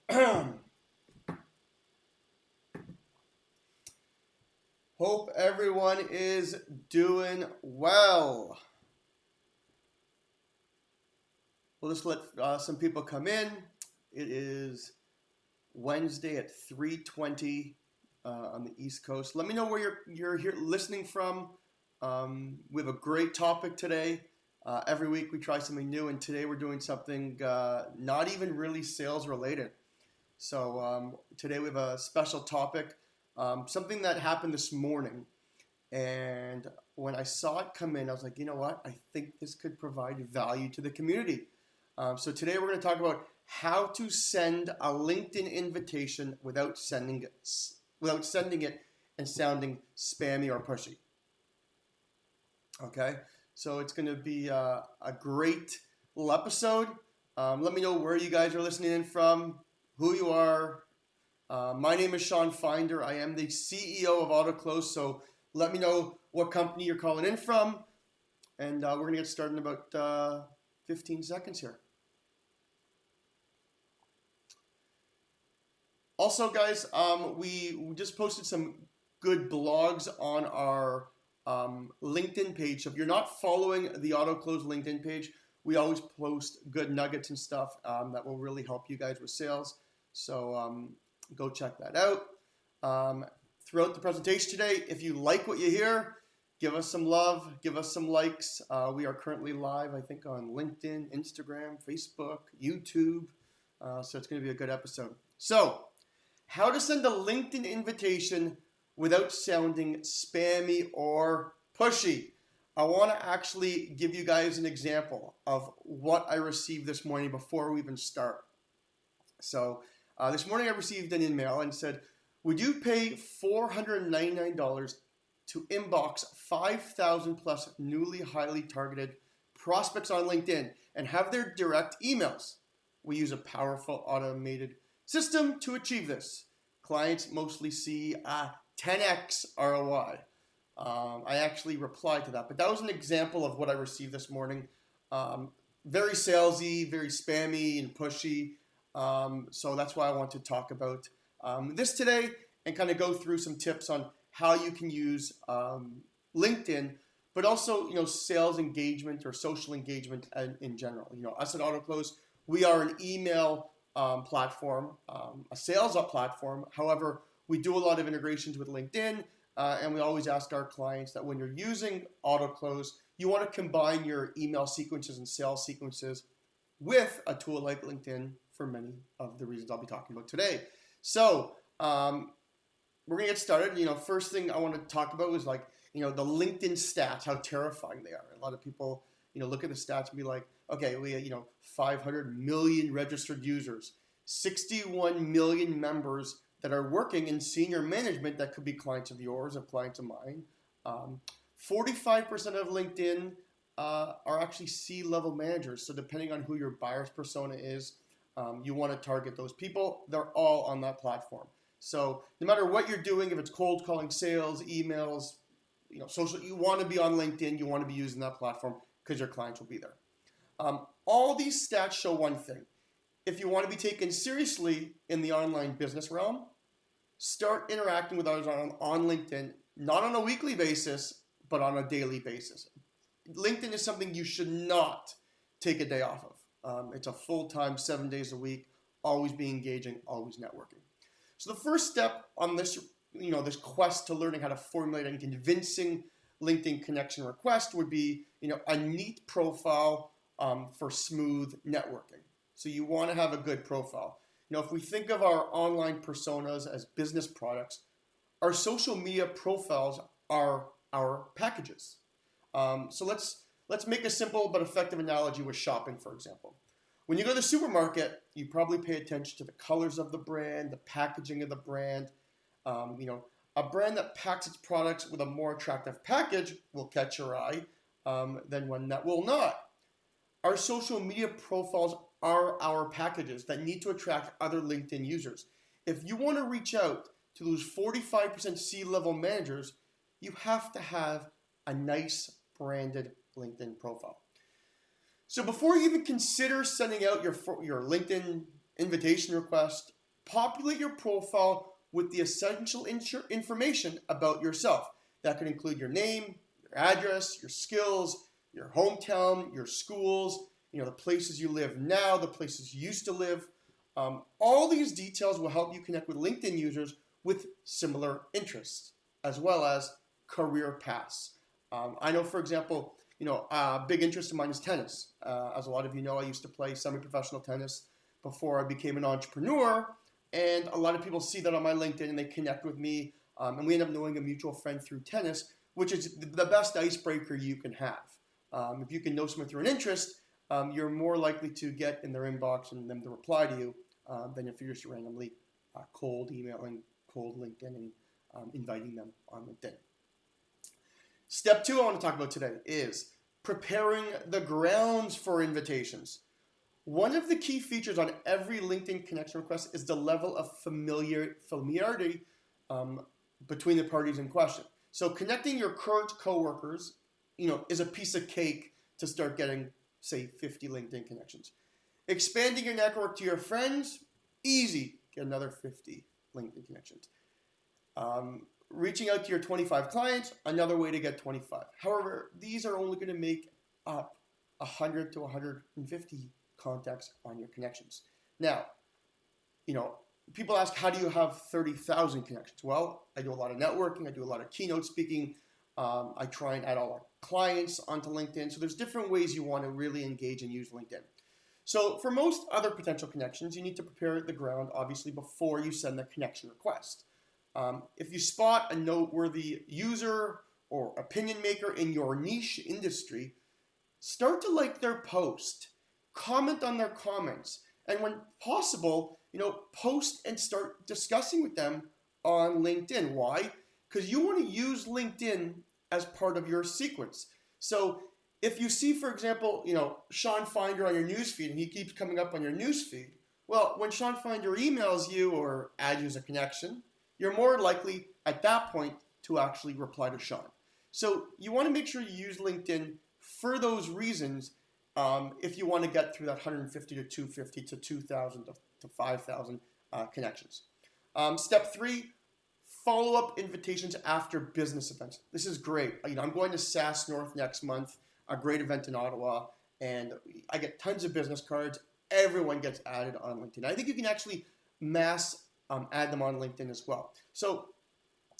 Hope everyone is doing well. We'll just let some people come in. It is Wednesday at 3:20 on the East Coast. Let me know where you're here listening from. We have a great topic today. Every week we try something new, and today we're doing something not even really sales related. So today we have a special topic, something that happened this morning. And when I saw it come in, I was like, you know what? I think this could provide value to the community. So today we're going to talk about how to send a LinkedIn invitation without sending it and sounding spammy or pushy. Okay, so it's going to be a great little episode. Let me know where you guys are listening in from, who you are. My name is Sean Finder. I am the CEO of AutoClose. So let me know what company you're calling in from, and we're going to get started in about 15 seconds here. Also, guys, we just posted some good blogs on our LinkedIn page. So if you're not following the AutoClose LinkedIn page, we always post good nuggets and stuff that will really help you guys with sales. So go check that out. Throughout the presentation today, if you like what you hear, give us some love, give us some likes. We are currently live, I think, on LinkedIn, Instagram, Facebook, YouTube. So it's going to be a good episode. So, how to send a LinkedIn invitation without sounding spammy or pushy. I want to actually give you guys an example of what I received this morning before we even start. So, this morning I received an email and said, would you pay $499 to inbox 5,000 plus newly highly targeted prospects on LinkedIn and have their direct emails? We use a powerful automated system to achieve this. Clients mostly see a 10x ROI. I actually replied to that, but that was an example of what I received this morning. Very salesy, very spammy and pushy. So that's why I want to talk about this today and kind of go through some tips on how you can use LinkedIn, but also sales engagement or social engagement in general. Us at AutoClose, we are an email platform, a sales platform. However, we do a lot of integrations with LinkedIn, and we always ask our clients that when you're using AutoClose, you want to combine your email sequences and sales sequences with a tool like LinkedIn for many of the reasons I'll be talking about today. So we're going to get started. First thing I want to talk about is the LinkedIn stats, how terrifying they are. A lot of people, look at the stats and be like, okay, we 500 million registered users, 61 million members that are working in senior management that could be clients of yours, of clients of mine. 45% of LinkedIn are actually C-level managers. So depending on who your buyer's persona is, you want to target those people. They're all on that platform. So no matter what you're doing, if it's cold calling, sales, emails, social, you want to be on LinkedIn. You want to be using that platform because your clients will be there. All these stats show one thing. If you want to be taken seriously in the online business realm, start interacting with others on LinkedIn, not on a weekly basis, but on a daily basis. LinkedIn is something you should not take a day off of. It's a full-time, 7 days a week, always be engaging, always networking. So the first step on this, this quest to learning how to formulate a convincing LinkedIn connection request would be, a neat profile for smooth networking. So you want to have a good profile. If we think of our online personas as business products, our social media profiles are our packages. So let's make a simple but effective analogy with shopping, for example. When you go to the supermarket, you probably pay attention to the colors of the brand, the packaging of the brand. A brand that packs its products with a more attractive package will catch your eye than one that will not. Our social media profiles are our packages that need to attract other LinkedIn users. If you want to reach out to those 45% C-level managers, you have to have a nice branded LinkedIn profile. So before you even consider sending out your LinkedIn invitation request, populate your profile with the essential information about yourself. That could include your name, your address, your skills, your hometown, your schools, the places you live now, the places you used to live. All these details will help you connect with LinkedIn users with similar interests, as well as career paths. I know, for example, a big interest of mine is tennis. As a lot of you know, I used to play semi-professional tennis before I became an entrepreneur, and a lot of people see that on my LinkedIn and they connect with me, and we end up knowing a mutual friend through tennis, which is the best icebreaker you can have. If you can know someone through an interest, you're more likely to get in their inbox and them to reply to you than if you're just randomly cold emailing, cold LinkedIn, and inviting them on LinkedIn. Step 2 I want to talk about today is preparing the grounds for invitations. One of the key features on every LinkedIn connection request is the level of familiarity between the parties in question. So connecting your current coworkers, is a piece of cake to start getting, say, 50 LinkedIn connections. Expanding your network to your friends, easy, get another 50 LinkedIn connections. Reaching out to your 25 clients, another way to get 25. However, these are only going to make up 100 to 150 contacts on your connections. Now, people ask, how do you have 30,000 connections? Well, I do a lot of networking. I do a lot of keynote speaking. I try and add all our clients onto LinkedIn. So there's different ways you want to really engage and use LinkedIn. So for most other potential connections, you need to prepare the ground, obviously, before you send the connection request. If you spot a noteworthy user or opinion maker in your niche industry, start to like their post, comment on their comments, and when possible, post and start discussing with them on LinkedIn. Why? Because you want to use LinkedIn as part of your sequence. So if you see, for example, Sean Finder on your newsfeed and he keeps coming up on your newsfeed, well, when Sean Finder emails you or adds you as a connection, you're more likely at that point to actually reply to Sean. So you want to make sure you use LinkedIn for those reasons if you want to get through that 150 to 250 to 2,000 to 5,000 connections. Step 3, follow-up invitations after business events. This is great. I'm going to SAS North next month, a great event in Ottawa, and I get tons of business cards. Everyone gets added on LinkedIn. I think you can actually mass add them on LinkedIn as well. So,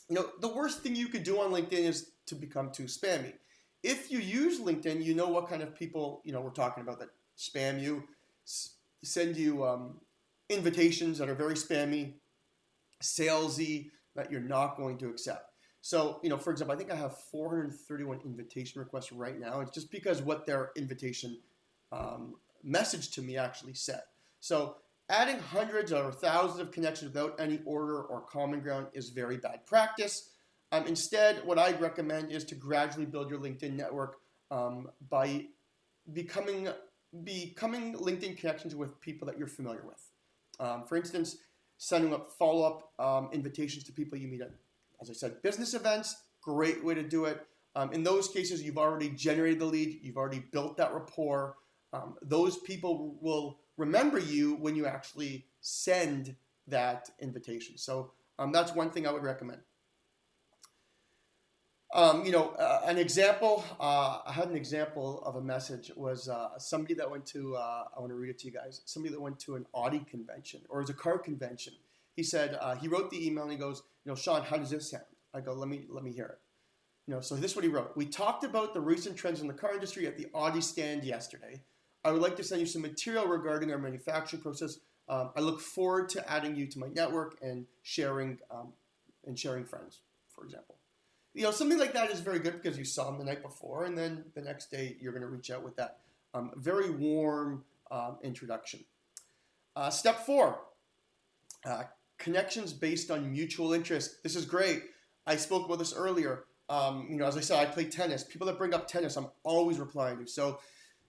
the worst thing you could do on LinkedIn is to become too spammy. If you use LinkedIn, you know what kind of people, we're talking about that spam you, send you invitations that are very spammy, salesy, that you're not going to accept. So, for example, I think I have 431 invitation requests right now. It's just because what their invitation message to me actually said. So adding hundreds or thousands of connections without any order or common ground is very bad practice. Instead, what I'd recommend is to gradually build your LinkedIn network by becoming LinkedIn connections with people that you're familiar with. For instance, sending up follow-up invitations to people you meet at, as I said, business events, great way to do it. In those cases, you've already generated the lead, you've already built that rapport. Those people will remember you when you actually send that invitation. So that's one thing I would recommend. An example, I had an example of a message was somebody that went to, I want to read it to you guys, somebody that went to an Audi convention or it was a car convention. He said, he wrote the email and he goes, Sean, how does this sound? I go, let me hear it. So this is what he wrote. We talked about the recent trends in the car industry at the Audi stand yesterday. I would like to send you some material regarding our manufacturing process. I look forward to adding you to my network and sharing friends, for example. Something like that is very good because you saw them the night before, and then the next day you're going to reach out with that very warm introduction. Step 4, connections based on mutual interest. This is great. I spoke about this earlier. As I said, I play tennis. People that bring up tennis, I'm always replying to. So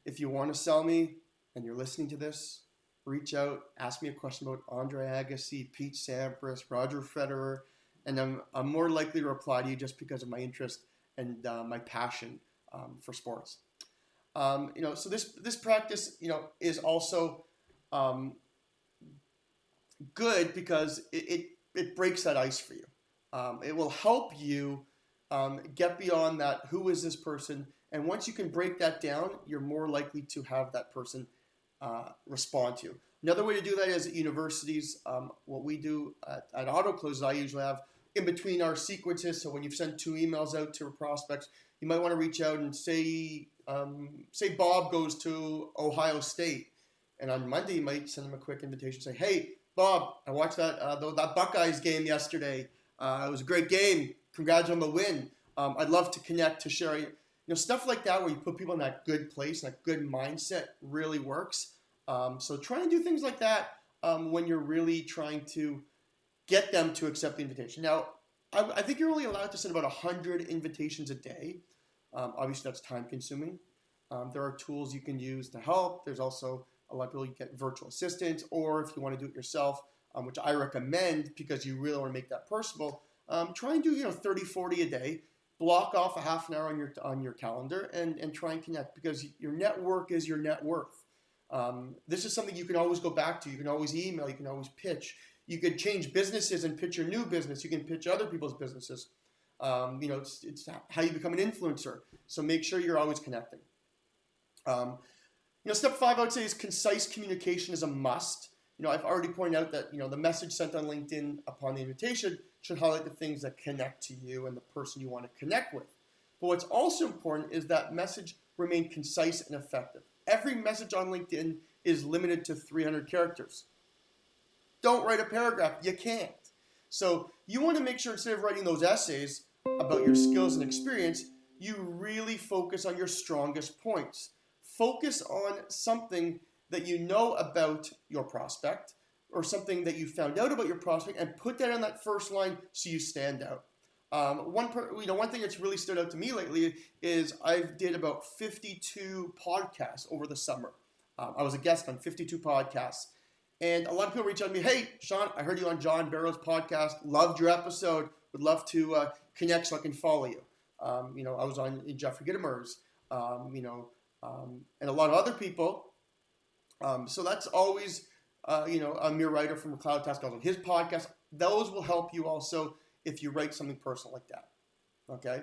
if you want to sell me and you're listening to this, reach out, ask me a question about Andre Agassi, Pete Sampras, Roger Federer, and I'm more likely to reply to you just because of my interest and my passion for sports. So this practice, is also good because it breaks that ice for you. It will help you get beyond that. Who is this person? And once you can break that down, you're more likely to have that person respond to you. Another way to do that is at universities. What we do at AutoClose, I usually have in between our sequences. So when you've sent 2 emails out to prospects, you might want to reach out and say Bob goes to Ohio State, and on Monday you might send them a quick invitation. Say, hey Bob, I watched that Buckeyes game yesterday. It was a great game. Congrats on the win. I'd love to connect to share. Stuff like that where you put people in that good place, that good mindset really works. So try and do things like that when you're really trying to get them to accept the invitation. Now, I think you're only allowed to send about 100 invitations a day. Obviously, that's time consuming. There are tools you can use to help. There's also a lot of people you get virtual assistants, or if you want to do it yourself, which I recommend because you really want to make that personable, try and do 30, 40 a day. Block off a half an hour on your calendar and try and connect, because your network is your net worth. This is something you can always go back to. You can always email. You can always pitch. You could change businesses and pitch your new business. You can pitch other people's businesses. It's how you become an influencer. So make sure you're always connecting. Step 5, I would say, is concise communication is a must. I've already pointed out that, the message sent on LinkedIn upon the invitation should highlight the things that connect to you and the person you want to connect with. But what's also important is that message remain concise and effective. Every message on LinkedIn is limited to 300 characters. Don't write a paragraph. You can't. So you want to make sure, instead of writing those essays about your skills and experience, you really focus on your strongest points. Focus on something that you know about your prospect, or something that you found out about your prospect, and put that on that first line so you stand out. One thing that's really stood out to me lately is I did about 52 podcasts over the summer. I was a guest on 52 podcasts. And a lot of people reach out to me, hey, Sean, I heard you on John Barrow's podcast. Loved your episode. Would love to connect so I can follow you. I was on Jeffrey Gitomer's, and a lot of other people. So that's always, Amir Writer from McLeod Task on his podcast. Those will help you also if you write something personal like that. Okay.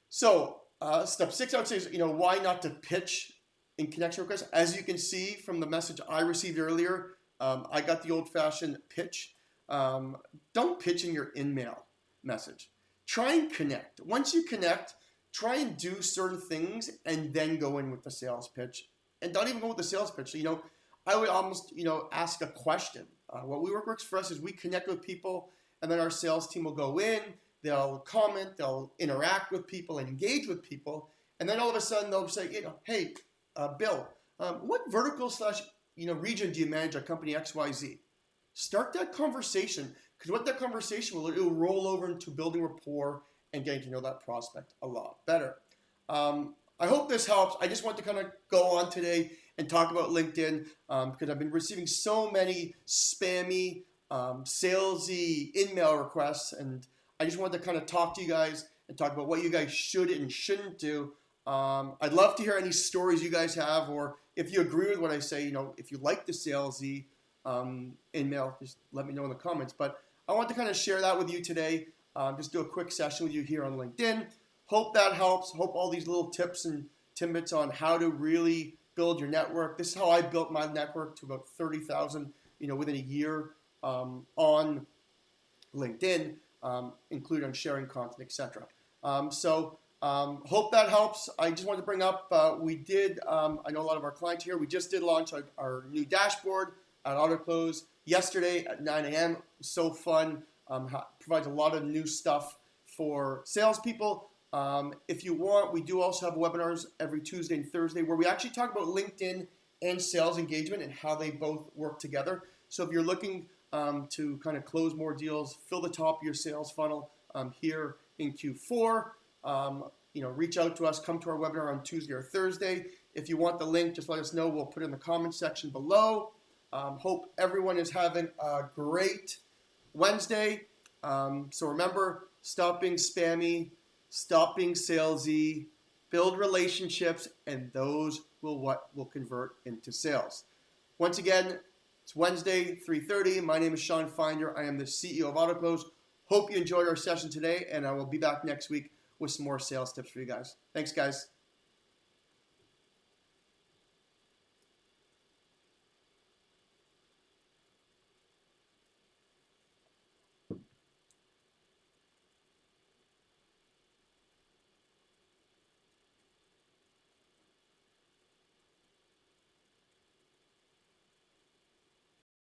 So step 6, I would say, is, why not to pitch in connection requests. As you can see from the message I received earlier, I got the old-fashioned pitch. Don't pitch in your in-mail message. Try and connect. Once you connect, try and do certain things and then go in with the sales pitch. And don't even go with the sales pitch. So, I would almost, ask a question. What works for us is we connect with people, and then our sales team will go in, they'll comment, they'll interact with people and engage with people, and then all of a sudden they'll say, hey, Bill, what vertical / region do you manage at company XYZ? Start that conversation, because what that conversation will, it will roll over into building rapport and getting to know that prospect a lot better. I hope this helps. I just want to kind of go on today and talk about LinkedIn because I've been receiving so many spammy, salesy in-mail requests, and I just wanted to kind of talk to you guys and talk about what you guys should and shouldn't do. I'd love to hear any stories you guys have, or if you agree with what I say, if you like the salesy in-mail, just let me know in the comments. But I want to kind of share that with you today. Just do a quick session with you here on LinkedIn. Hope that helps. Hope all these little tips and tidbits on how to really build your network. This is how I built my network to about 30,000, within a year on LinkedIn, including on sharing content, etc. Hope that helps. I just wanted to bring up, we did, I know a lot of our clients here, we just did launch our new dashboard at AutoClose yesterday at 9 a.m. So fun. Provides a lot of new stuff for salespeople. If you want, we do also have webinars every Tuesday and Thursday where we actually talk about LinkedIn and sales engagement and how they both work together. So if you're looking to kind of close more deals, fill the top of your sales funnel here in Q4, reach out to us, come to our webinar on Tuesday or Thursday. If you want the link, just let us know. We'll put it in the comments section below. Hope everyone is having a great Wednesday. So remember, stop being spammy, stop being salesy, build relationships, and those will convert into sales. Once again, It's Wednesday, 3:30. My name is Sean Finder. I am the CEO of AutoClose. Hope you enjoyed our session today, and I will be back next week with some more sales tips for you guys. Thanks, guys.